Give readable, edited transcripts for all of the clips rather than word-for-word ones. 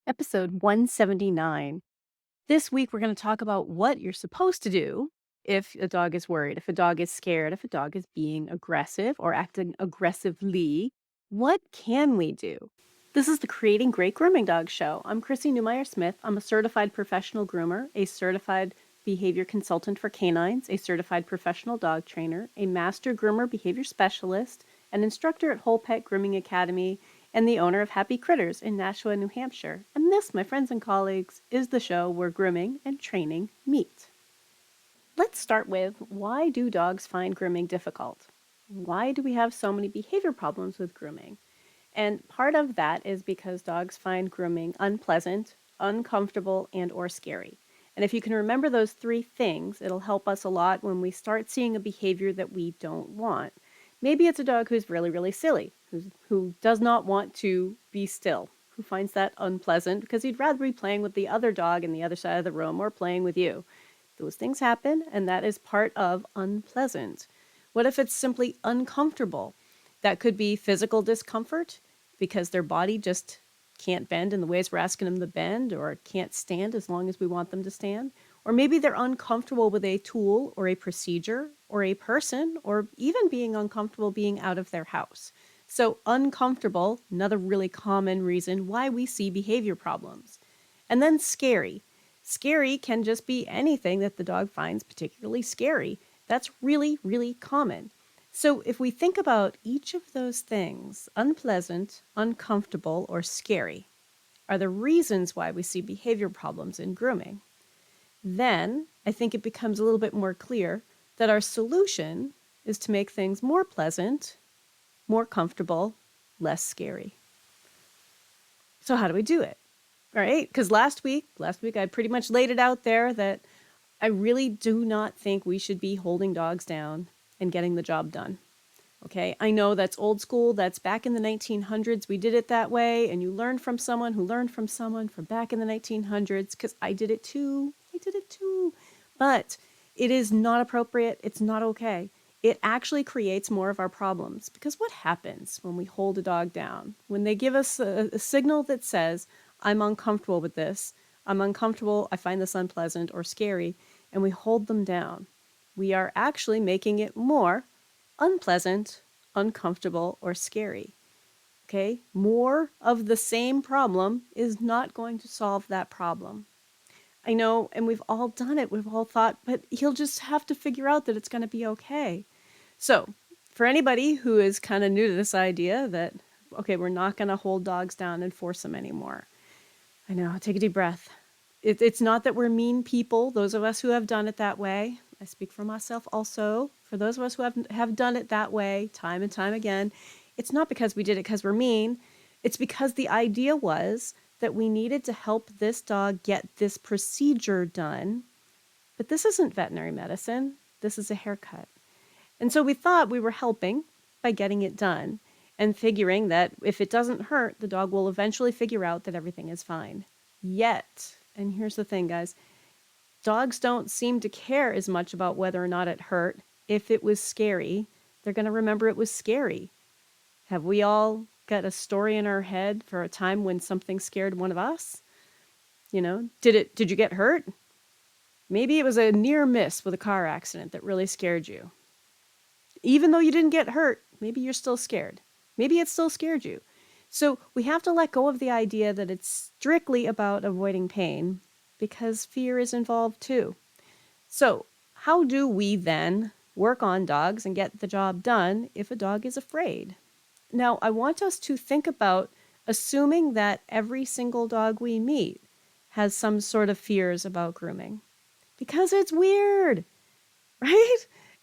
Episode 179. This week, we're going to talk about what you're supposed to do if a dog is worried, if a dog is scared, if a dog is being aggressive or acting aggressively. What can we do? This is the Creating Great Grooming Dogs show. I'm Chrissy Newmeyer Smith. I'm a certified professional groomer, a certified behavior consultant for canines, a certified professional dog trainer, a master groomer behavior specialist, an instructor at Whole Pet Grooming Academy, and the owner of Happy Critters in Nashua, New Hampshire. And this, my friends and colleagues, is the show where grooming and training meet. Let's start with, why do dogs find grooming difficult? Why do we have so many behavior problems with grooming? And part of that is because dogs find grooming unpleasant, uncomfortable, and or scary. And if you can remember those three things, it'll help us a lot when we start seeing a behavior that we don't want. Maybe it's a dog who's really, really silly, who does not want to be still, who finds that unpleasant because he'd rather be playing with the other dog in the other side of the room or playing with you. Those things happen, and that is part of unpleasant. What if it's simply uncomfortable? That could be physical discomfort because their body just can't bend in the ways we're asking them to bend, or can't stand as long as we want them to stand. Or maybe they're uncomfortable with a tool or a procedure or a person, or even being uncomfortable being out of their house. So uncomfortable, another really common reason why we see behavior problems. And then scary. Scary can just be anything that the dog finds particularly scary. That's really, really common. So if we think about each of those things, unpleasant, uncomfortable, or scary, are the reasons why we see behavior problems in grooming, then I think it becomes a little bit more clear that our solution is to make things more pleasant, more comfortable, less scary. So how do we do it? All right, because last week I pretty much laid it out there that I really do not think we should be holding dogs down and getting the job done. Okay, I know that's old school. That's back in the 1900s. We did it that way, and you learned from someone who learned from someone from back in the 1900s, because I did it too. But it is not appropriate. It's not okay. It actually creates more of our problems, because what happens when we hold a dog down? When they give us a signal that says, I'm uncomfortable with this, I'm uncomfortable, I find this unpleasant or scary, and we hold them down, we are actually making it more unpleasant, uncomfortable, or scary. Okay? More of the same problem is not going to solve that problem. I know, and we've all done it. We've all thought, but he'll just have to figure out that it's going to be okay. So, for anybody who is kind of new to this idea that, okay, we're not going to hold dogs down and force them anymore. I know, take a deep breath. It's not that we're mean people, those of us who have done it that way. I speak for myself also. For those of us who have done it that way time and time again, it's not because we did it because we're mean. It's because the idea was that we needed to help this dog get this procedure done. But this isn't veterinary medicine. This is a haircut. And so we thought we were helping by getting it done and figuring that if it doesn't hurt, the dog will eventually figure out that everything is fine. Yet, and here's the thing, guys, dogs don't seem to care as much about whether or not it hurt. If it was scary, they're going to remember it was scary. Have we all got a story in our head for a time when something scared one of us? You know, did you get hurt? Maybe it was a near miss with a car accident that really scared you. Even though you didn't get hurt, maybe you're still scared. Maybe it still scared you. So we have to let go of the idea that it's strictly about avoiding pain, because fear is involved too. So how do we then work on dogs and get the job done if a dog is afraid? Now, I want us to think about assuming that every single dog we meet has some sort of fears about grooming. Because it's weird, right?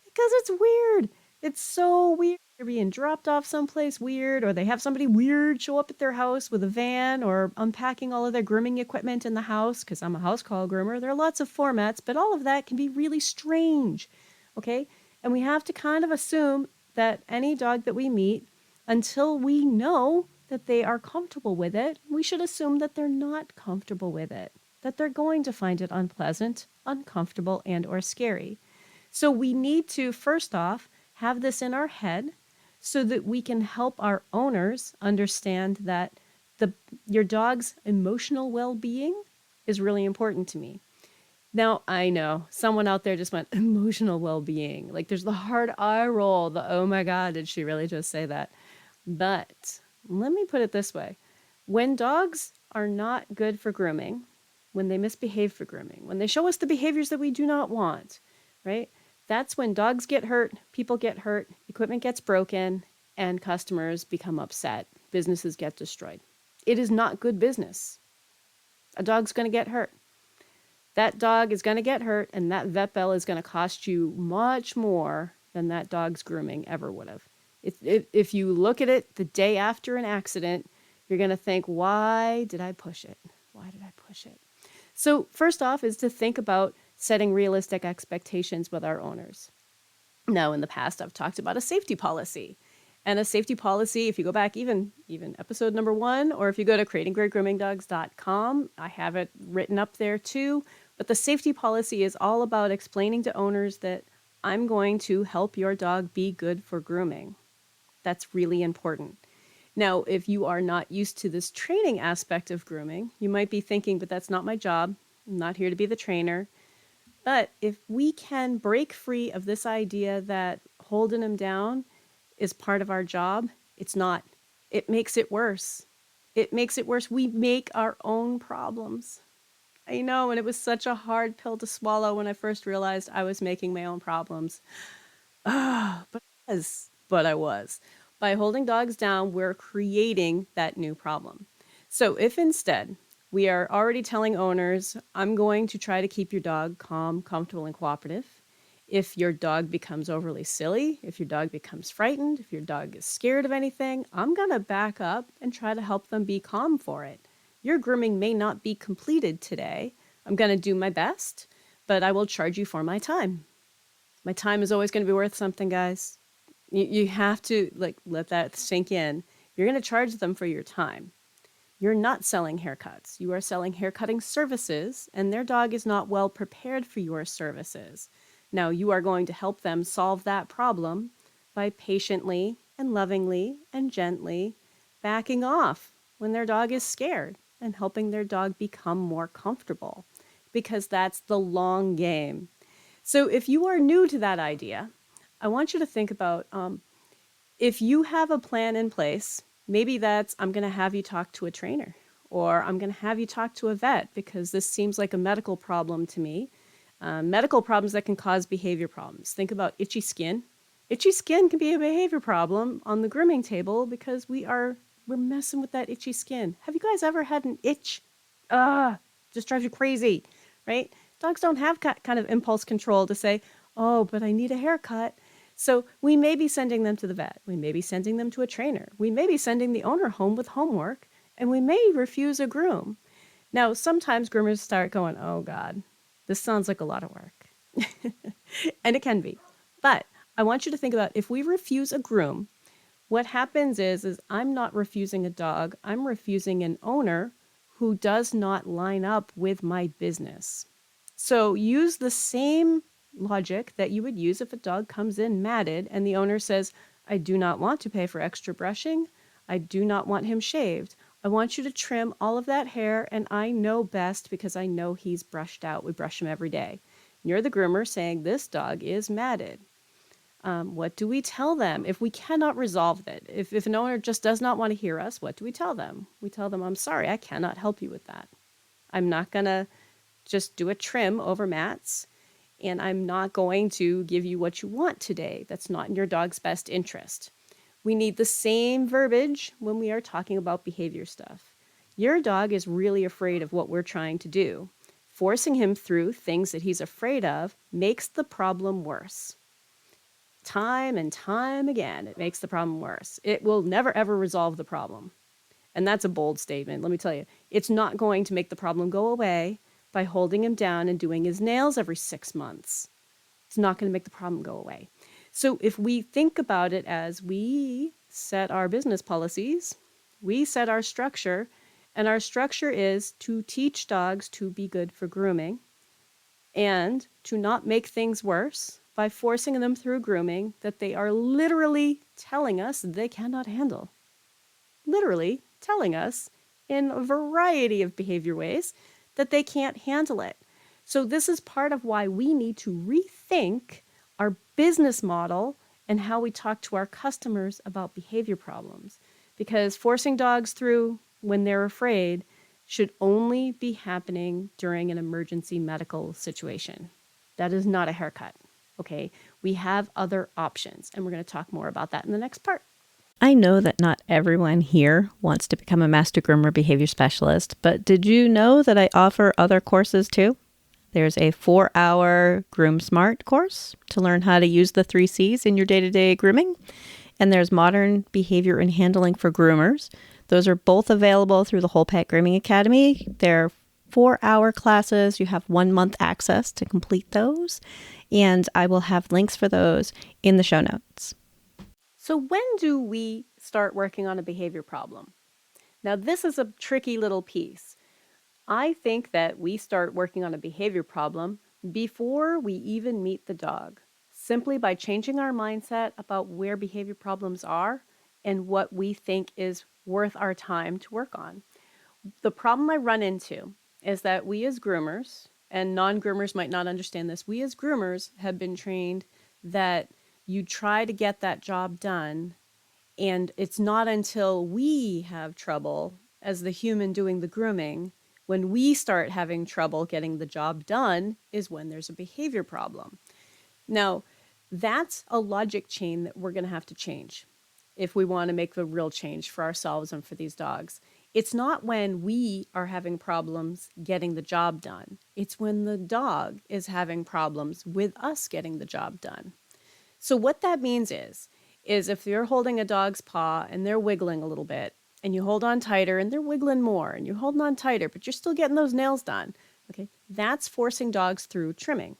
Because it's weird. It's so weird. They're being dropped off someplace weird, or they have somebody weird show up at their house with a van, or unpacking all of their grooming equipment in the house, because I'm a house call groomer. There are lots of formats, but all of that can be really strange, okay? And we have to kind of assume that any dog that we meet, until we know that they are comfortable with it, we should assume that they're not comfortable with it, that they're going to find it unpleasant, uncomfortable, and or scary. So we need to, first off, have this in our head so that we can help our owners understand that Your dog's emotional well-being is really important to me. Now, I know someone out there just went emotional well-being. Like there's the hard eye roll, the oh my God, did she really just say that? But let me put it this way. When dogs are not good for grooming, when they misbehave for grooming, when they show us the behaviors that we do not want, right? That's when dogs get hurt, people get hurt, equipment gets broken, and customers become upset. Businesses get destroyed. It is not good business. A dog's going to get hurt. That dog is going to get hurt, and that vet bill is going to cost you much more than that dog's grooming ever would have. If you look at it the day after an accident, you're going to think, why did I push it? Why did I push it? So first off is to think about setting realistic expectations with our owners. Now, in the past, I've talked about a safety policy. And a safety policy, if you go back even episode number 1, or if you go to creatinggreatgroomingdogs.com, I have it written up there too. But the safety policy is all about explaining to owners that I'm going to help your dog be good for grooming. That's really important. Now, if you are not used to this training aspect of grooming, you might be thinking, but that's not my job. I'm not here to be the trainer. But if we can break free of this idea that holding them down is part of our job, it's not. It makes it worse. It makes it worse. We make our own problems. I know, and it was such a hard pill to swallow when I first realized I was making my own problems. But I was. By holding dogs down, we're creating that new problem. So if instead we are already telling owners, I'm going to try to keep your dog calm, comfortable, and cooperative. If your dog becomes overly silly, if your dog becomes frightened, if your dog is scared of anything, I'm going to back up and try to help them be calm for it. Your grooming may not be completed today. I'm going to do my best, but I will charge you for my time. My time is always going to be worth something, guys. You have to let that sink in. You're going to charge them for your time. You're not selling haircuts. You are selling haircutting services, and their dog is not well prepared for your services. Now, you are going to help them solve that problem by patiently and lovingly and gently backing off when their dog is scared and helping their dog become more comfortable, because that's the long game. So if you are new to that idea, I want you to think about if you have a plan in place, maybe that's I'm going to have you talk to a trainer, or I'm going to have you talk to a vet because this seems like a medical problem to me. Medical problems that can cause behavior problems. Think about itchy skin. Itchy skin can be a behavior problem on the grooming table because we're messing with that itchy skin. Have you guys ever had an itch? Just drives you crazy, right? Dogs don't have kind of impulse control to say, oh, but I need a haircut. So we may be sending them to the vet. We may be sending them to a trainer. We may be sending the owner home with homework, and we may refuse a groom. Now, sometimes groomers start going, oh God, this sounds like a lot of work. And it can be. But I want you to think about if we refuse a groom, what happens is I'm not refusing a dog. I'm refusing an owner who does not line up with my business. So use the same logic that you would use if a dog comes in matted and the owner says, I do not want to pay for extra brushing. I do not want him shaved. I want you to trim all of that hair, and I know best because I know he's brushed out. We brush him every day. And you're the groomer saying this dog is matted. What do we tell them if we cannot resolve it? If an owner just does not want to hear us, what do we tell them? We tell them, I'm sorry, I cannot help you with that. I'm not going to just do a trim over mats, and I'm not going to give you what you want today. That's not in your dog's best interest. We need the same verbiage when we are talking about behavior stuff. Your dog is really afraid of what we're trying to do. Forcing him through things that he's afraid of makes the problem worse. Time and time again, it makes the problem worse. It will never, ever resolve the problem. And that's a bold statement. Let me tell you, it's not going to make the problem go away by holding him down and doing his nails every 6 months. It's not going to make the problem go away. So if we think about it as we set our business policies, we set our structure, and our structure is to teach dogs to be good for grooming and to not make things worse by forcing them through grooming that they are literally telling us they cannot handle. Literally telling us in a variety of behavior ways that they can't handle it. So this is part of why we need to rethink our business model and how we talk to our customers about behavior problems. Because forcing dogs through when they're afraid should only be happening during an emergency medical situation. That is not a haircut. Okay, we have other options, and we're going to talk more about that in the next part. I know that not everyone here wants to become a master groomer behavior specialist, but did you know that I offer other courses too? There's a 4-hour Groom Smart course to learn how to use the 3 C's in your day-to-day grooming. And there's Modern Behavior and Handling for Groomers. Those are both available through the Whole Pet Grooming Academy. They're 4-hour classes. You have 1 month access to complete those. And I will have links for those in the show notes. So when do we start working on a behavior problem? Now, this is a tricky little piece. I think that we start working on a behavior problem before we even meet the dog, simply by changing our mindset about where behavior problems are and what we think is worth our time to work on. The problem I run into is that we as groomers, and non-groomers might not understand this, we as groomers have been trained that you try to get that job done, and it's not until we have trouble as the human doing the grooming, when we start having trouble getting the job done, is when there's a behavior problem. Now, that's a logic chain that we're going to have to change if we want to make the real change for ourselves and for these dogs. It's not when we are having problems getting the job done. It's when the dog is having problems with us getting the job done. So what that means is if you're holding a dog's paw and they're wiggling a little bit, and you hold on tighter and they're wiggling more, and you're holding on tighter, but you're still getting those nails done, okay, that's forcing dogs through trimming.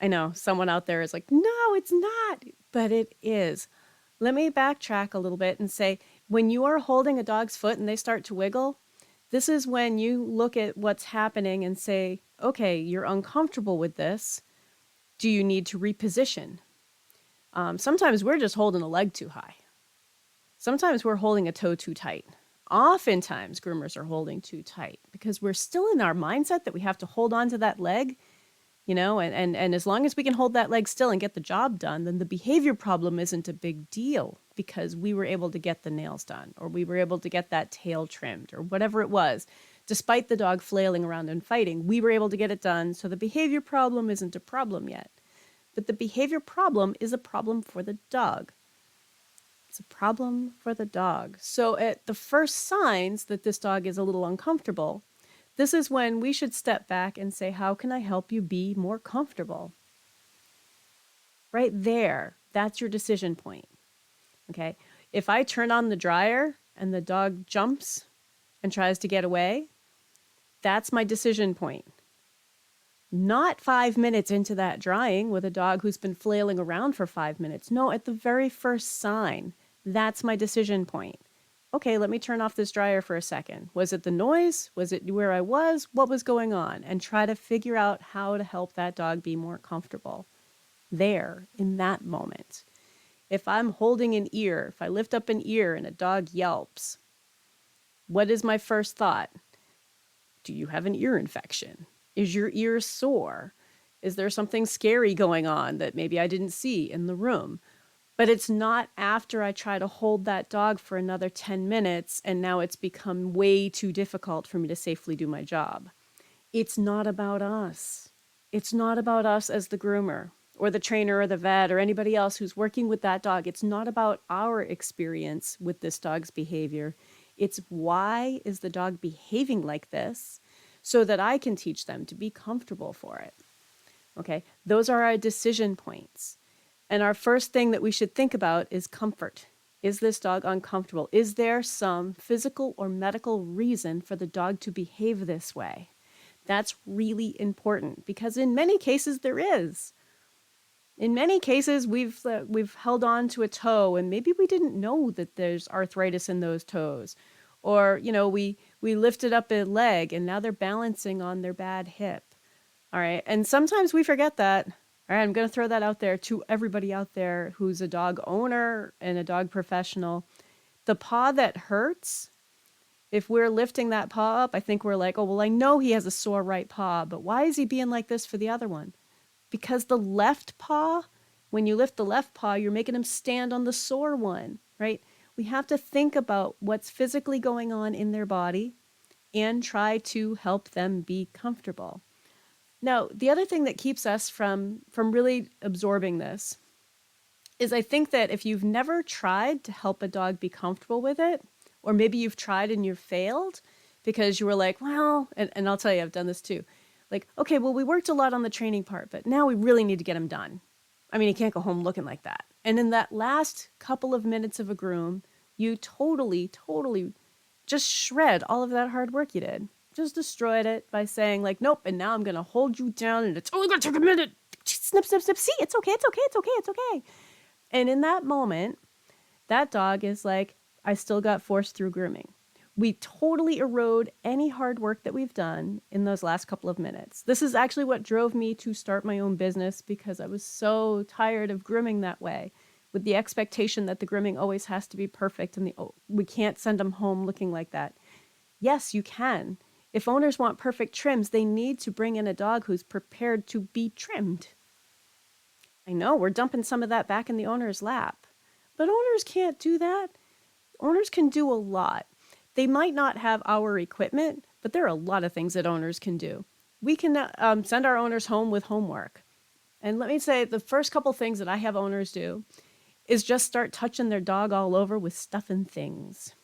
I know someone out there is like, no, it's not, but it is. Let me backtrack a little bit and say, when you are holding a dog's foot and they start to wiggle, this is when you look at what's happening and say, okay, you're uncomfortable with this. Do you need to reposition? Sometimes we're just holding a leg too high. Sometimes we're holding a toe too tight. Oftentimes, groomers are holding too tight because we're still in our mindset that we have to hold on to that leg, and as long as we can hold that leg still and get the job done, then the behavior problem isn't a big deal because we were able to get the nails done, or we were able to get that tail trimmed, or whatever it was. Despite the dog flailing around and fighting, we were able to get it done, so the behavior problem isn't a problem yet. But the behavior problem is a problem for the dog. It's a problem for the dog. So at the first signs that this dog is a little uncomfortable, this is when we should step back and say, how can I help you be more comfortable? Right there, that's your decision point. Okay. If I turn on the dryer and the dog jumps and tries to get away, that's my decision point. Not 5 minutes into that drying with a dog who's been flailing around for 5 minutes. No, at the very first sign, that's my decision point. Okay, let me turn off this dryer for a second. Was it the noise? Was it where I was? What was going on? And try to figure out how to help that dog be more comfortable there in that moment. If I'm holding an ear, if I lift up an ear and a dog yelps, what is my first thought? Do you have an ear infection? Is your ear sore? Is there something scary going on that maybe I didn't see in the room? But it's not after I try to hold that dog for another 10 minutes and now it's become way too difficult for me to safely do my job. It's not about us. It's not about us as the groomer or the trainer or the vet or anybody else who's working with that dog. It's not about our experience with this dog's behavior. It's why is the dog behaving like this so that I can teach them to be comfortable for it. Okay, those are our decision points. And our first thing that we should think about is comfort. Is this dog uncomfortable? Is there some physical or medical reason for the dog to behave this way? That's really important because in many cases there is. In many cases, we've held on to a toe and maybe we didn't know that there's arthritis in those toes. Or, we lifted up a leg and now they're balancing on their bad hip. All right. And sometimes we forget that. All right. I'm going to throw that out there to everybody out there who's a dog owner and a dog professional. The paw that hurts If we're lifting that paw up, I think we're like, oh, well, I know he has a sore right paw, but why is he being like this for the other one? Because the left paw, when you lift the left paw, you're making him stand on the sore one, right? We have to think about what's physically going on in their body and try to help them be comfortable. Now, the other thing that keeps us from really absorbing this is I think that if you've never tried to help a dog be comfortable with it, or maybe you've tried and you've failed because you were like, well, and I'll tell you, I've done this too. Like, okay, well, we worked a lot on the training part, but now we really need to get him done. I mean, he can't go home looking like that. And in that last couple of minutes of a groom, you totally just shred all of that hard work you did. Just destroyed it by saying, like, nope, and now I'm going to hold you down and it's only going to take a minute. Snip, snip, snip. See, it's okay, it's okay, it's okay, it's okay. And in that moment, that dog is like, I still got forced through grooming. We totally erode any hard work that we've done in those last couple of minutes. This is actually what drove me to start my own business because I was so tired of grooming that way, with the expectation that the grooming always has to be perfect and we can't send them home looking like that. Yes, you can. If owners want perfect trims, they need to bring in a dog who's prepared to be trimmed. I know we're dumping some of that back in the owner's lap, but owners can't do that. Owners can do a lot. They might not have our equipment, but there are a lot of things that owners can do. We can send our owners home with homework. And let me say, the first couple things that I have owners do is just start touching their dog all over with stuff and things.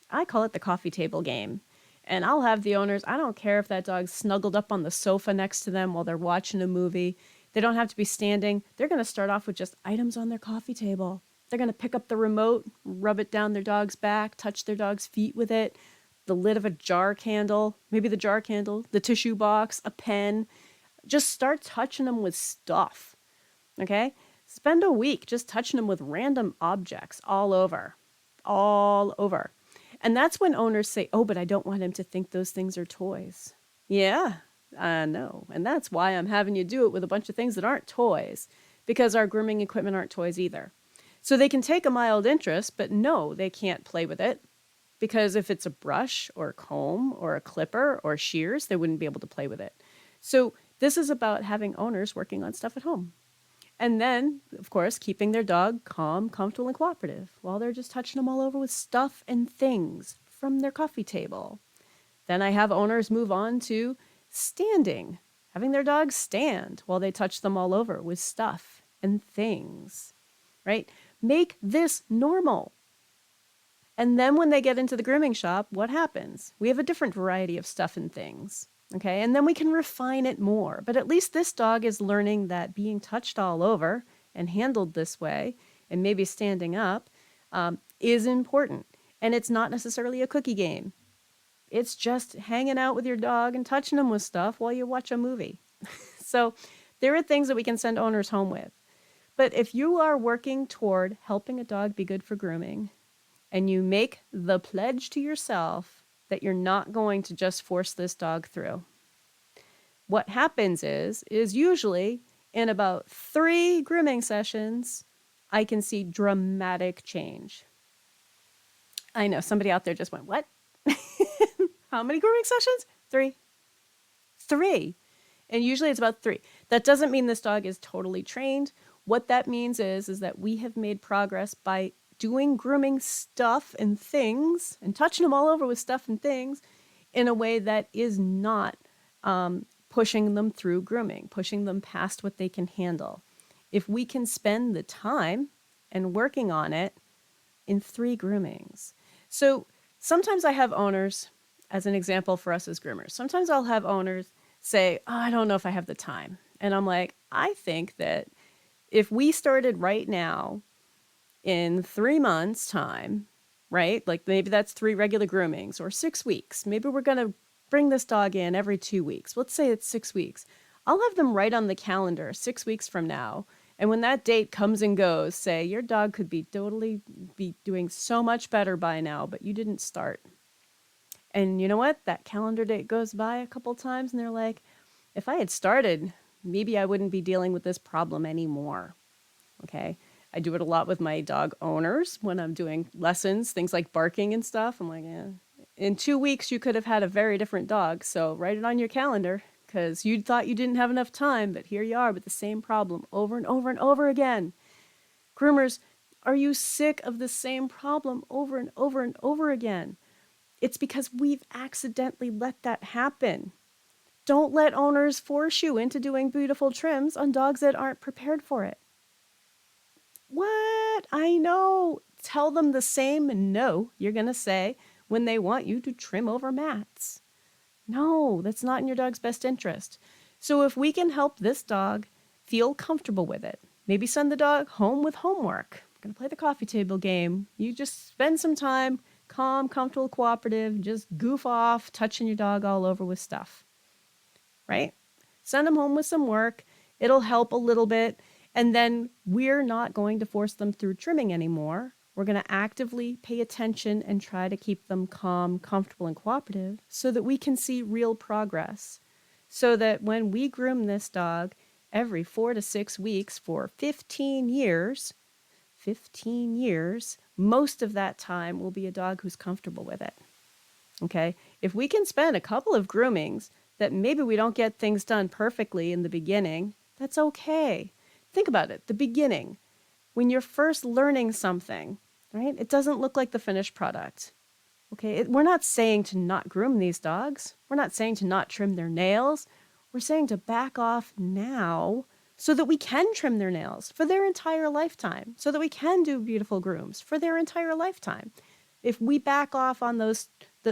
I call it the coffee table game. And I'll have the owners, I don't care if that dog's snuggled up on the sofa next to them while they're watching a movie. They don't have to be standing. They're going to start off with just items on their coffee table. They're going to pick up the remote, rub it down their dog's back, touch their dog's feet with it, the lid of a jar candle, maybe the jar candle, the tissue box, a pen. Just start touching them with stuff, okay? Spend a week just touching them with random objects all over, all over. And that's when owners say, oh, but I don't want him to think those things are toys. Yeah, I know. And that's why I'm having you do it with a bunch of things that aren't toys, because our grooming equipment aren't toys either. So they can take a mild interest, but no, they can't play with it. Because if it's a brush or a comb or a clipper or shears, they wouldn't be able to play with it. So this is about having owners working on stuff at home. And then, of course, keeping their dog calm, comfortable, and cooperative while they're just touching them all over with stuff and things from their coffee table. Then I have owners move on to standing, having their dogs stand while they touch them all over with stuff and things, right? Make this normal. And then when they get into the grooming shop, what happens? We have a different variety of stuff and things. Okay, and then we can refine it more. But at least this dog is learning that being touched all over and handled this way, and maybe standing up, is important. And it's not necessarily a cookie game. It's just hanging out with your dog and touching them with stuff while you watch a movie. So there are things that we can send owners home with. But if you are working toward helping a dog be good for grooming, and you make the pledge to yourself that you're not going to just force this dog through, what happens is usually in about 3 grooming sessions, I can see dramatic change. I know somebody out there just went, what? How many grooming sessions? 3. 3. And usually it's about 3. That doesn't mean this dog is totally trained. What that means is that we have made progress by doing grooming stuff and things and touching them all over with stuff and things in a way that is not pushing them through grooming, pushing them past what they can handle. If we can spend the time and working on it in 3 groomings. So sometimes I have owners, as an example for us as groomers, sometimes I'll have owners say, oh, I don't know if I have the time. And I'm like, I think that if we started right now in 3 months' time, right? Like maybe that's 3 regular groomings or 6 weeks. Maybe we're going to bring this dog in every 2 weeks. Let's say it's 6 weeks. I'll have them write on the calendar 6 weeks from now. And when that date comes and goes, say, your dog could be totally be doing so much better by now, but you didn't start. And you know what? That calendar date goes by a couple times and they're like, if I had started, maybe I wouldn't be dealing with this problem anymore. Okay? I do it a lot with my dog owners when I'm doing lessons, things like barking and stuff. I'm like, In 2 weeks, you could have had a very different dog. So write it on your calendar because you thought you didn't have enough time, but here you are with the same problem over and over and over again. Groomers, are you sick of the same problem over and over and over again? It's because we've accidentally let that happen. Don't let owners force you into doing beautiful trims on dogs that aren't prepared for it. What? I know. Tell them the same no you're going to say when they want you to trim over mats. No, that's not in your dog's best interest. So if we can help this dog feel comfortable with it, maybe send the dog home with homework. We're going to play the coffee table game. You just spend some time, calm, comfortable, cooperative, just goof off, touching your dog all over with stuff, right? Send them home with some work. It'll help a little bit. And then we're not going to force them through trimming anymore. We're going to actively pay attention and try to keep them calm, comfortable, and cooperative so that we can see real progress. So that when we groom this dog every 4 to 6 weeks for 15 years, most of that time will be a dog who's comfortable with it. Okay? If we can spend a couple of groomings that maybe we don't get things done perfectly in the beginning, that's okay. Think about it, the beginning. When you're first learning something, right? It doesn't look like the finished product. Okay, we're not saying to not groom these dogs. We're not saying to not trim their nails. We're saying to back off now so that we can trim their nails for their entire lifetime, so that we can do beautiful grooms for their entire lifetime. If we back off on the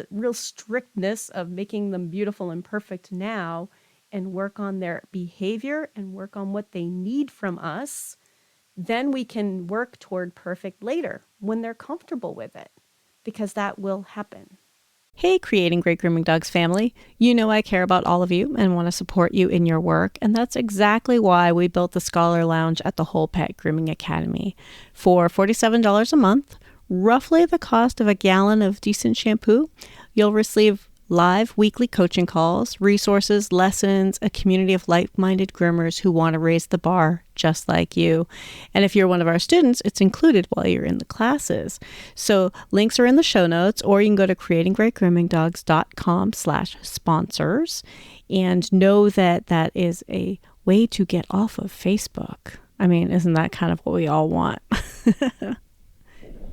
real strictness of making them beautiful and perfect now and work on their behavior and work on what they need from us, then we can work toward perfect later when they're comfortable with it, because that will happen. Hey, Creating Great Grooming Dogs family. You know I care about all of you and want to support you in your work, and that's exactly why we built the Scholar Lounge at the Whole Pet Grooming Academy. For $47 a month, roughly the cost of a gallon of decent shampoo, you'll receive live weekly coaching calls, resources, lessons, a community of like-minded groomers who want to raise the bar just like you. And if you're one of our students, it's included while you're in the classes. So links are in the show notes, or you can go to creatinggreatgroomingdogs.com/sponsors and know that that is a way to get off of Facebook. I mean, isn't that kind of what we all want?